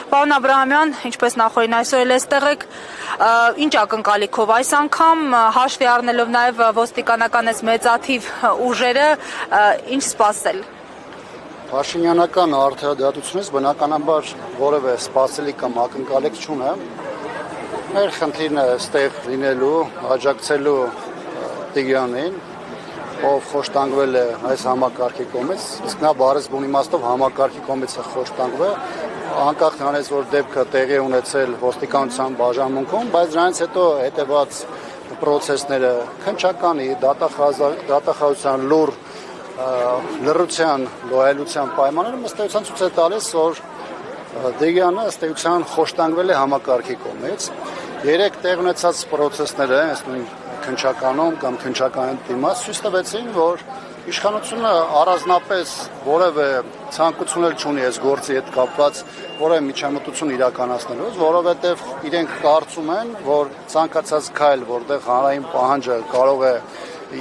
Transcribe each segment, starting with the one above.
Պարոն Աբրահամյան, ինչպես նախորդին այսօր էլ այստեղ եք, ինչ ակնկալիքով այս անգամ հաշվի առնելով նաև ոստիկանական մեծաթիվ ուժերը, ինչ սպասել։ Փաշինյանական արդարադատությունից բնականաբար որևէ սպասելիք կամ ակնկալիք չունեմ։ Մեր խնդիրն է այստեղ լինելու, աջակցելու Տիգրանին, ով խոշտանգվել է այս համակարգի կողմից, իսկ նա բառից բուն իմաստով համակարգի կողմից է խոշտանգվել, անկախ նրանից, որ դեպքը տեղի ունեցել ոստիկանության բաժանմունքում, բայց դրանից հետո հետևած պրոցեսները քննչականի, դատախազության լուր լռության, լոյալության պայմանները ըստ էության ցույց է տալիս, որ Տիգրանը ըստ էության խոշտանգվել է համակարգի կողմից։ Երեք տեղ ունեցած պրոցեսները, այս նույն քննչականում կամ քննչական դիմաց ցույց տվեցին, որ իշխանությունը առանձնապես որևէ ցանկություն չունի այս գործի հետ կապված որևէ միջամտություն իրականացնելու, որովհետև իրենք կարծում են, որ ցանկացած քայլ, որտեղ հանրային պահանջը կարող է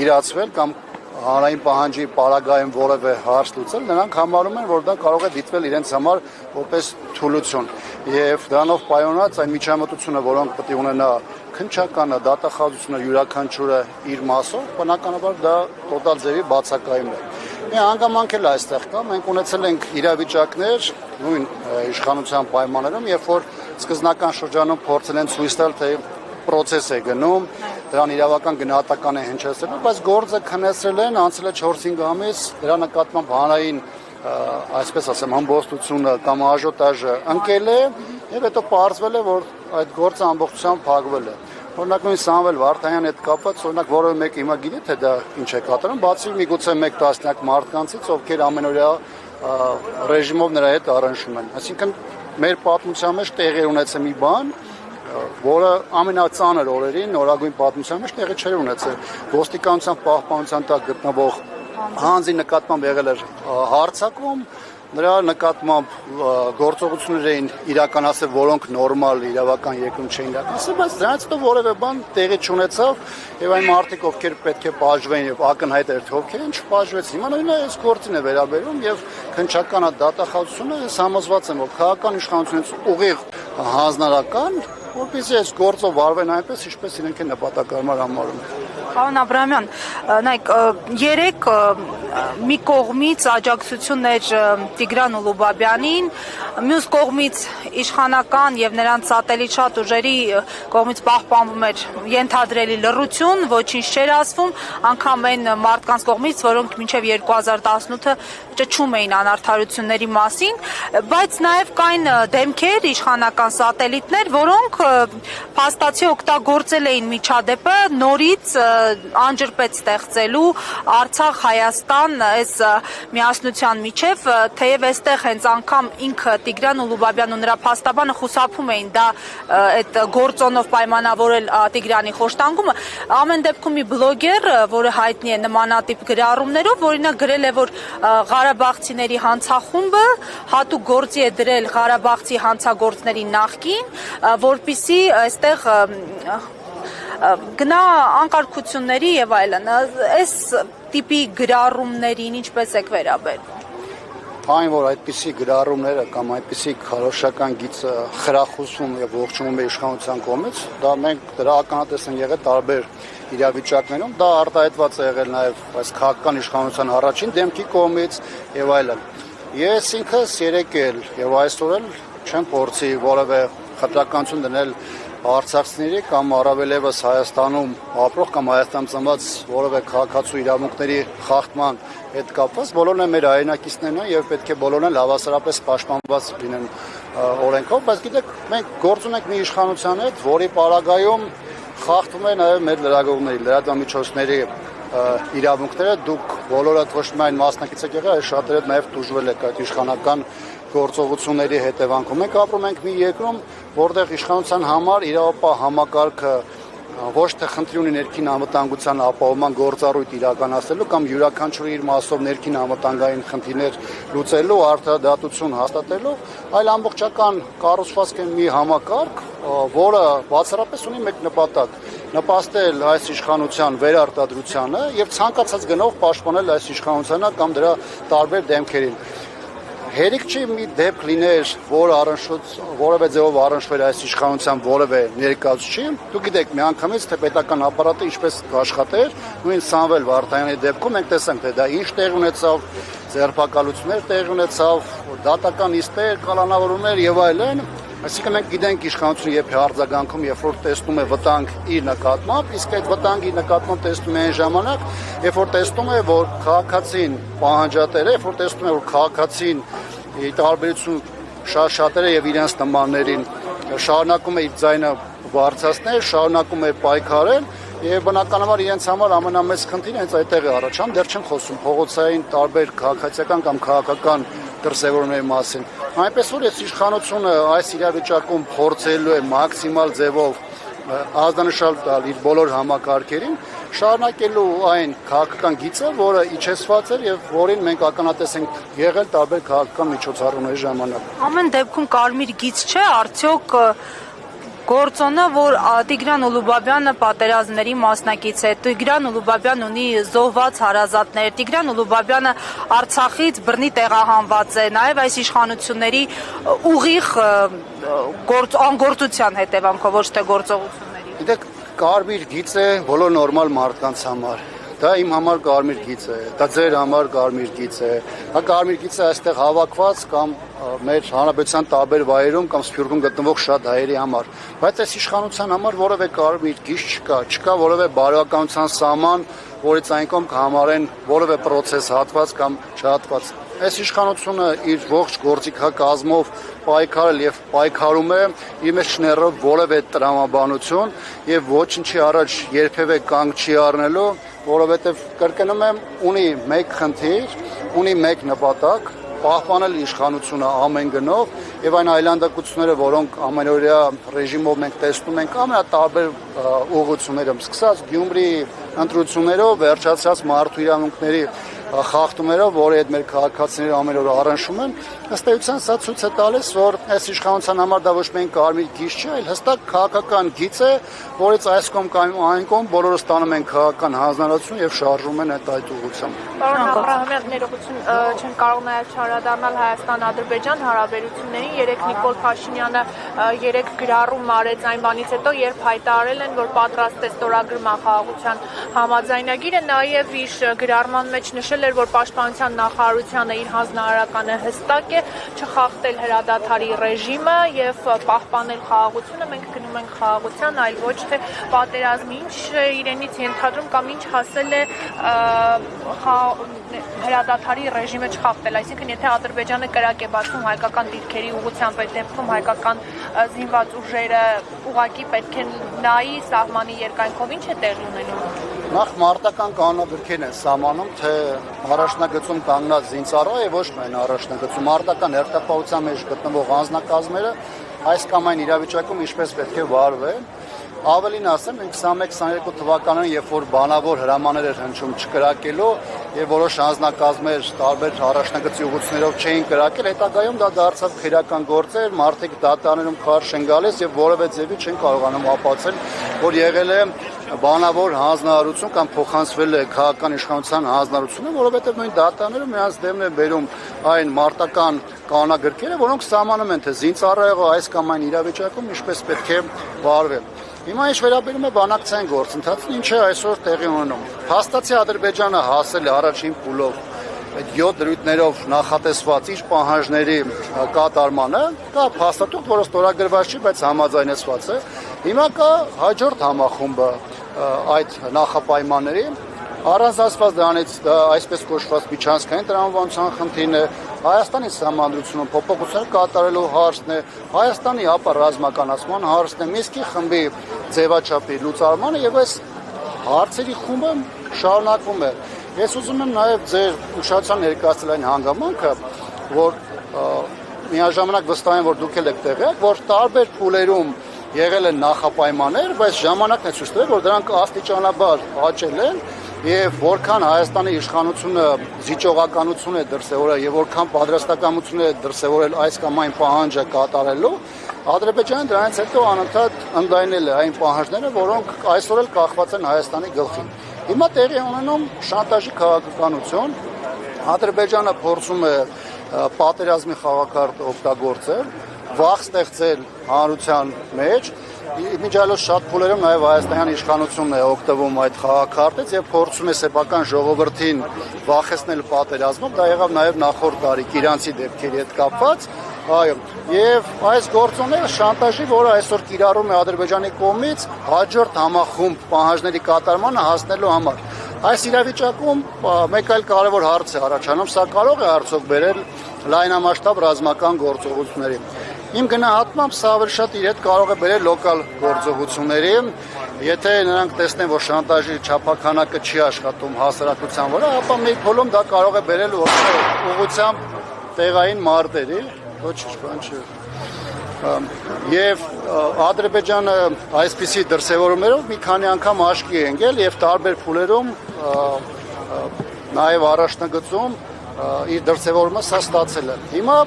իրացվել կամ հանրային պահանջի պարագայում որևէ հարց լուծել, նրանք համարում են, որ դա կարող է դիտվել իրենց համար որպես թուլություն։ Եվ դրանով պայմանած այն միջամտությունը, որոնք պետք է ունենա քննչականը, դատախազությունը, յուրաքանչյուրը իր մասով, բնականաբար դա տոտալ ձևի բացակայում է։ Մի հանգամանք էլ այստեղ կա, մենք ունեցել ենք իրավիճակներ նույն իշխանության պայմաններում, երբ որ սկզբնական շրջանում փորձել են ցույց տալ, թե պրոցես է գնում, դրան իրավական գնահատական է հնչեցրել, բայց գործը քննեցրել են, անցել է 4-5 ամիս, դրա նկատմամբ հանրային, այսպես ասեմ, ամբողջությունը կամ աժոտաժը ընկել է, եւ հետո պարզվել է, որ այդ գործը ամբողջությամբ փակվել է։ Օրինակ նույն Սամվել Վարդանյանի հետ կապված, օրինակ որևէ մեկը հիմա գիտի, թե դա ինչ է կատարում, բացի միգուցե 1 տասնյակ մարդկանցից, ովքեր ամենօրյա ռեժիմով նրա հետ առնչվում են։ Այսինքն մեր պատմության մեջ տեղի ունեցել մի բան, որը ամենածանր օրերին նորագույն պատմության մեջ տեղի չէր ունեցել։ Ոստիկանության պահպանության տակ գտնվող հանձի նկատմամբ եղել էր հարձակում, նրա նկատմամբ գործողություններ էին իրականացել, որոնք նորմալ իրավական երկրում չէին իրականացել, բայց դրանից հետո որևէ բան տեղի չունեցավ, եւ այն մարդիկ, ովքեր պետք է բաժվեն եւ ակնհայտ էր, թե ովքեր ինչ բաժվեցին։ Հիմա նույնը այս գործին է վերաբերում եւ քննչական դատախազությունը ես համոզված եմ, որ քաղաքական իշխանությունից ուղիղ հանձնարարական, որպեսզի այս գործը վարվեն այնպես, ինչպես իրենք են նպատակարար համարում։ Պարոն Աբրահամյան, նայեք, երեք մի կողմից աջակցություններ Տիգրան Ուլուբաբյանին, մյուս կողմից իշխանական եւ նրանց սատելիտ շատ ուժերի կողմից պահպանվում էր ենթադրելի լռություն, ոչինչ չէր ասվում, անգամ այն մարդկանց կողմից, որոնք մինչեւ 2018-ը ճչում էին անարդարությունների մասին, բայց նաեւ կային դեմքեր, իշխանական սատելիտներ, որոնք փաստացի օգտագործել էին միջադեպը նորից անջրպետ ստեղծելու Արցախ, Հայաստան այս միասնության միջև, թեև այստեղ հենց անգամ ինքը Տիգրան Ուլուբաբյանն ու նրա փաստաբանը խուսափում էին դա այդ գործոնով պայմանավորել Տիգրանի խոշտանգումը, ամեն դեպքում մի բլոգեր, որը հայտնի է նմանատիպ գրառումներով, որինակ գրել է, որ Ղարաբաղցիների հանցախումբը հատուկ գործի է դրել Ղարաբաղցի հանցագործների նախկին, որպիսի այստեղ գնա անկարգությունների եւ այլն, այս տիպի գրառումներին ինչպես եք վերաբերվում։ Այն, որ այդպիսի գրառումները կամ այդպիսի քարոշչական գիծը խրախուսում եւ ողջունում է իշխանության կողմից, դա մենք դրա ականատես ենք եղել տարբեր իրավիճակներում, դա արտահայտված է եղել նաեւ այս քաղաքական իշխանության առաջին դեմքի կողմից եւ այլն։ Ես ինքս երեք էլ եւ այսօր էլ չեմ փորձի որևէ խտրականություն դնել արցախցիների կամ առավելևս Հայաստանում ապրող կամ Հայաստանում ծնված որևէ քաղաքացու իրավունքների խախտման հետ կապված, բոլորն են մեր հայրենակիցներն են եւ պետք է բոլորն էլ հավասարապես պաշտպանված լինեն օրենքով, բայց գիտեք, մենք գործ ունենք մի իշխանության հետ, որի պարագայում խախտվում է նաեւ մեր լրագրողների, լրատվամիջոցների իրավունքները, դուք բոլորը ոչ միայն մասնակից եք եղել, այլ շատերը նաեւ դժվել եք այդ իշխանական գործողությունների հետևանքում։ Մենք ապրում ենք մի երկրում, որտեղ իշխանության համար իրավապահ համակարգը ոչ թե խնդրի ունի ներքին անվտանգության ապահովման գործառույթ իրականացնելու կամ յուրաքանչյուր իր մասով ներքին անվտանգային խնդիրներ լուծելու, արդարադատություն հաստատելու, այլ ամբողջական կառուցվածք է մի համակարգ, որը բացառապես ունի մեկ նպատակ՝ նպաստել այս իշխանության վերարտադրությանը եւ ցանկացած գնով պաշտպանել այս իշխանությանը կամ դրա տարբեր դեմքերին։ Հերիք չի մի դեպք լիներ, որ որևէ ձևով առնչվեր այս իշխանության որևէ ներկայացուցիչ։ Դուք գիտեք, միանգամից թե պետական ապարատը ինչպես կաշխատեր, նույն Սամվել Վարդանյանի դեպքում մենք տեսանք, թե դա ինչ տեղ ունեցավ, ձերբակալություններ տեղ ունեցավ, դատական իստեր, կալանավորումներ եւ այլն։ Այսինքն մենք գիտենք իշխանությունը երբ է արձագանքում, երբ որ տեսնում է վտանգ իր նկատմամբ, իսկ այդ վտանգի նկատմամբ տեսնում է այն ժամանակ, երբ որ տեսնում է, որ քաղաքացին պահանջատեր է, երբ որ տեսնում է, որ քաղաքացին ի տարբերություն շատերը եւ իրենց նմաններին շարունակում է իր ձայնը բարձրացնել, շարունակում է պայքարել եւ բնականաբար իրենց համար ամենամեծ խնդիրը հենց այդտեղ է առաջանում, դեռ չեմ խոսում փողոցային տարբեր քաղաքացիական կամ քաղաքական դրսևորումների մասին։ Այնպես որ այս իշխանությունը այս իրավիճակում փորձելու է մաքսիմալ ձևով ազդանշալ տալ իր բոլոր համակարգերին, շարունակելու այն քաղաքական գիծը, որը իջեցված էր եւ որին մենք ականատես ենք եղել տարբեր քաղաքական միջոցառումների ժամանակ։ Ամեն դեպքում կարմիր գիծ չէ, արդյոք գործոնը, որ Տիգրան Ուլուբաբյանը պատերազմների մասնակից է, Տիգրան Ուլուբաբյան ունի զոհված հարազատներ, Տիգրան Ուլուբաբյանը Արցախից բռնի տեղահանված է, նաև այս իշխանությունների ուղիղ անգործության հետևանքով, ոչ թե գործողությունների։ Գիտեք, կարմիր գիծ է բոլոր նորմալ մարդկանց համար։ Դա իմ համար կարմիր գիծ է, դա ձեր համար կարմիր գիծ է, դա կարմիր գիծ է այստեղ հավաքված կամ մեր հանրապետության տարբեր վայրերում կամ Սփյուռքում գտնվող շատ հայերի համար, բայց այս իշխանության համար որևէ կարմիր գիծ չկա որևէ բարոյականության սահման, որից այն կողմ կհամարեն որևէ process հատված կամ չհատված։ Այս իշխանությունը իր ողջ գործիքակազմով պայքարել եւ պայքարում է իր մեջ չներով որևէ տրամաբանություն եւ ոչինչի առաջ երբեւե կանգ չի առնելու, որովհետեւ կրկնում եմ, ունի մեկ խնդիր, ունի մեկ նպատակ՝ պահպանել իշխանությունը ամեն գնով եւ այն այլանդակությունները, որոնք ամենօրյա ռեժիմով մենք տեսնում ենք ամենատարբեր ուղղություններում, սկսած Գյումրի ընտրություններով, վերջացած մարդու իրավունքների խախտումներով, որի հետ մեր քաղաքացիները ամեն օր առնչվում են, ըստ էության սա ցույց է տալիս, որ այս իշխանության համար դա ոչ միայն կարմիր գիծ չէ, այլ հստակ քաղաքական գիծ է, որից այս կողմ կամ այն կողմ բոլորը ստանում են քաղաքական հանձնարարություն եւ շարժվում են այդ ուղղությամբ։ Պարոն Աբրահամյան, ներողություն, չեն կարող նաեւ չարադառնալ Հայաստան-Ադրբեջան հարաբերություններին։ Երեք Նիկոլ Փաշինյանը գրառում արեց այն բանից հետո, երբ հայտարարել են, որ պատրաստ է ստորագրման խաղաղության համաձայնագիրը, նաեւ իր գրառման մեջ նշել էր, որ Պաշտպանության նախարարությունը իր հանձնարարականը հստակ է չխախտել հրադադարի ռեժիմը եւ պահպանել խաղաղությունը։ Մենք գնում ենք խաղաղության, այլ ոչ թե պատերազմի։ Ինչ իրենից ենթադրում կամ ինչ հասել է հրադադարի ռեժիմը չխախտել, այսինքն եթե Ադրբեջանը կրակ է բացում հայկական դիրքերի ուղղությամբ, այդ դեպքում հայկական զինված ուժերը ուղղակի պետք է նայի սահմանի երկայնքով, ինչ է տեղի ունենում։ Նախ մարտական կանոնագրքերն են սահմանում, թե առաջնագծում կանգնած զինծառայ է ոչ միայն առաջնագծում, մարտական հերթապահության մեջ գտնվող անձնակազմերը այս կամ այն իրավիճակում ինչպես պետք է վարվեն։ Ավելին ասեմ, 21-22 թվականին, երբ որ բանավոր հրամաններ էր հնչում չկրակելու եւ որոշ անձնակազմեր տարբեր առաջնագծի ուղղություններով չէին կրակել, հետագայում դա դարձավ քրեական գործեր, մարդիկ դատարաններում քարշ են գալիս եւ որևէ ձևի չեն կարողանում ապացուցել, որ եղել է բանավոր հանձնարարություն կամ փոխանցվել է քաղաքական իշխանության հանձնարարությունը, որովհետեւ նույն դատարաններում նրանց դեմն է բերում այն մարտական կանոնագրքերը, որոնք սահմանում են, թե զինծառայողը այս կամ այն իրավիճակում ինչպես պետք է վարվել։ Հիմա ինչ վերաբերում է բանակցային գործընթացին, ինչ է այսօր տեղի ունենում։ Փաստացի Ադրբեջանը հասել է առաջին փուլով այդ 7 դրույթներով նախատեսված իր պահանջների կատարմանը, կա փաստաթուղթ, որը ստորագրված չի, բայց համաձայնեցված է։ Հիմա կա հաջորդ համախումբը այդ նախապայմանների, առանձնացված դրանից այսպես կոչված միջանցքային տրամաբանության խնդիրն է, Հայաստանի սահմանադրությունում փոփոխություններ կատարելու հարցն է, Հայաստանի ապառազմականացման հարցն է, Մինսկի խմբի ձևաչափի լուծարմանը եւ այս հարցերի խումբը շարունակվում է։ Ես ուզում եմ նաեւ ձեր ուշադրության ներկայացնել այն հանգամանքը, որ միաժամանակ վստահ եմ, որ դուք եք տեղյակ, որ տարբեր փուլերում եղել են նախապայմաններ, բայց ժամանակն է ցույց տվել, որ դրանք աստիճանաբար աճել են եւ որքան Հայաստանի իշխանությունը զիջողականություն է դրսեւորել եւ որքան պատրաստակամություն է դրսեւորել այս կամ այն պահանջը կատարելու, Ադրբեջանը դրանից հետո անընդհատ ընդլայնել է այն պահանջները, որոնք այսօր էլ կախված են Հայաստանի գլխին։ Հիմա տեղի ունենում շանտաժի քաղաքականություն, Ադրբեջանը փորձում է պատերազմի խաղակարգ օգտագործել, վախ ստեղծել հանրության մեջ, իմիջիայլոց շատ փուլերում նաև հայաստանյան իշխանությունն է օգտվում այդ խաղակարգից եւ փորձում է սեփական ժողովրդին վախեցնել պատերազմով, դա եղավ նաև նախորդ տարի իրանցի դեպքերի հետ կապված, այո, եւ այս գործոնները շանտաժի, որը այսօր կիրառում է Ադրբեջանի կողմից հաջորդ համախումբ պահանջների կատարմանը հասնելու համար։ Այս իրավիճակում մեկ այլ կարևոր հարց է առաջանում, սա կարող է արդյոք բերել լայնամասշտաբ ռազմական գործողությունների։ Իմ գնահատմամբ սա ավելի շատ իր հետ կարող է բերել լոկալ գործողությունների, եթե նրանք տեսնեն, որ շանտաժի չափականակը չի աշխատում հասարակության վրա, ապա մի փուլում դա կարող է բերել ուղղությամբ տեղային մարտերի, ոչինչ բան չի։ Եվ Ադրբեջանը այսպիսի դրսևորումներով մի քանի անգամ աչքի է ընկել եւ տարբեր փուլերում նաեւ առաջնագծում իր դրսևորումը սա ստացել է։ Հիմա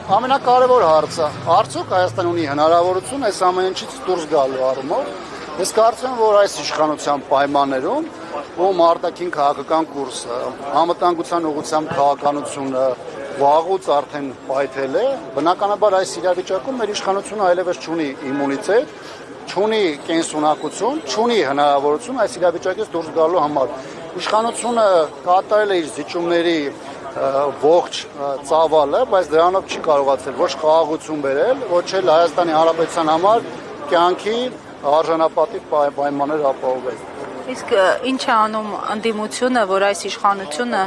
ամենակարևոր հարցը, արդյոք Հայաստան ունի հնարավորություն այս ամեն ինչից դուրս գալու առումով։ Ես կարծում եմ, որ այս իշխանության պայմաններում, ում արտաքին քաղաքական կուրսը, անվտանգության ուղղությամբ քաղաքականությունը վաղուց արդեն պայթել է, բնականաբար այս իրավիճակում մեր իշխանությունը այլևս չունի իմունիտետ, չունի կենսունակություն, չունի հնարավորություն այս իրավիճակից դուրս գալու համար։ Իշխանությունը կատարել է իր զիջումների ողջ ծավալը, բայց դրանով չի կարողացել ոչ խաղաղություն բերել, ոչ էլ Հայաստանի Հանրապետության համար կյանքի արժանապատիվ պայմաններ ապահովել։ Իսկ ինչ է անում ընդդիմությունը, որ այս իշխանությունը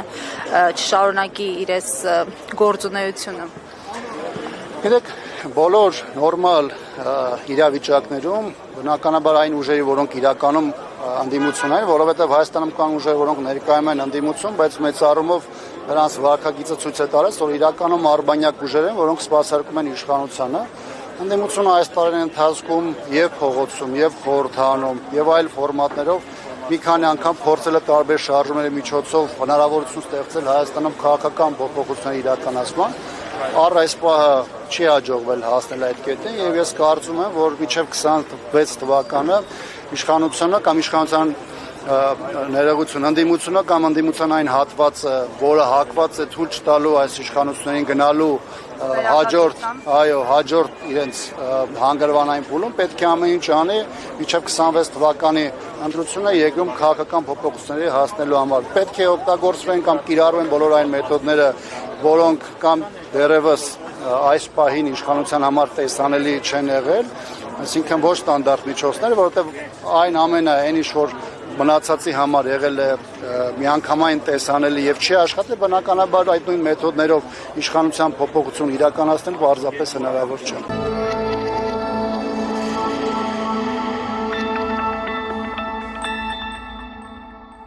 չշարունակի իր գործունեությունը։ Գիտեք, բոլոր նորմալ իրավիճակներում բնականաբար այն ուժերի, որոնք իրականում ընդդիմություն են, որովհետև Հայաստանում կան ուժեր, որոնք ներկայում են ընդդիմություն, բայց մեծ առումով նրանց վարքագիծը ցույց է տալիս, որ իրականում արբանյակ ուժեր են, որոնք սպասարկում են իշխանությանը։ Ընդդիմությունը այս տարիների ընթացքում եւ փողոցում, եւ խորհրդանում, եւ այլ ֆորմատներով մի քանի անգամ փորձել է տարբեր շարժումների միջոցով հնարավորություն ստեղծել Հայաստանում քաղաքական փոփոխությունների իրականացման։ Առ այս պահը չի հաջողվել հասնել այդ կետին եւ ես կարծում եմ, որ մինչեւ 26 թվականը իշխանությունը կամ իշխանության ներողություն ընդդիմությունը կամ ընդդիմության այն հատվածը, որը հակված է թույլ չտալու այս իշխանություններին գնալու հաջորդ իրենց հանգրվանային փուլում պետք է ամեն ինչ անի մինչև 26 թվականի ընտրությունը երկրում քաղաքական փոփոխությունների հասնելու համար։ Պետք է օգտագործվեն կամ կիրառվեն բոլոր այն մեթոդները, որոնք կամ դեռևս այս պահին իշխանության համար տեսանելի չեն եղել, այսինքն ոչ ստանդարտ միջոցներ, որովհետև այն ամենը այն ինչ որ մնացածի համար եղել է միանգամայն տեսանելի եւ չի աշխատել, բնականաբար այդ նույն մեթոդներով իշխանության փոփոխություն իրականացնել պարզապես հնարավոր չէ։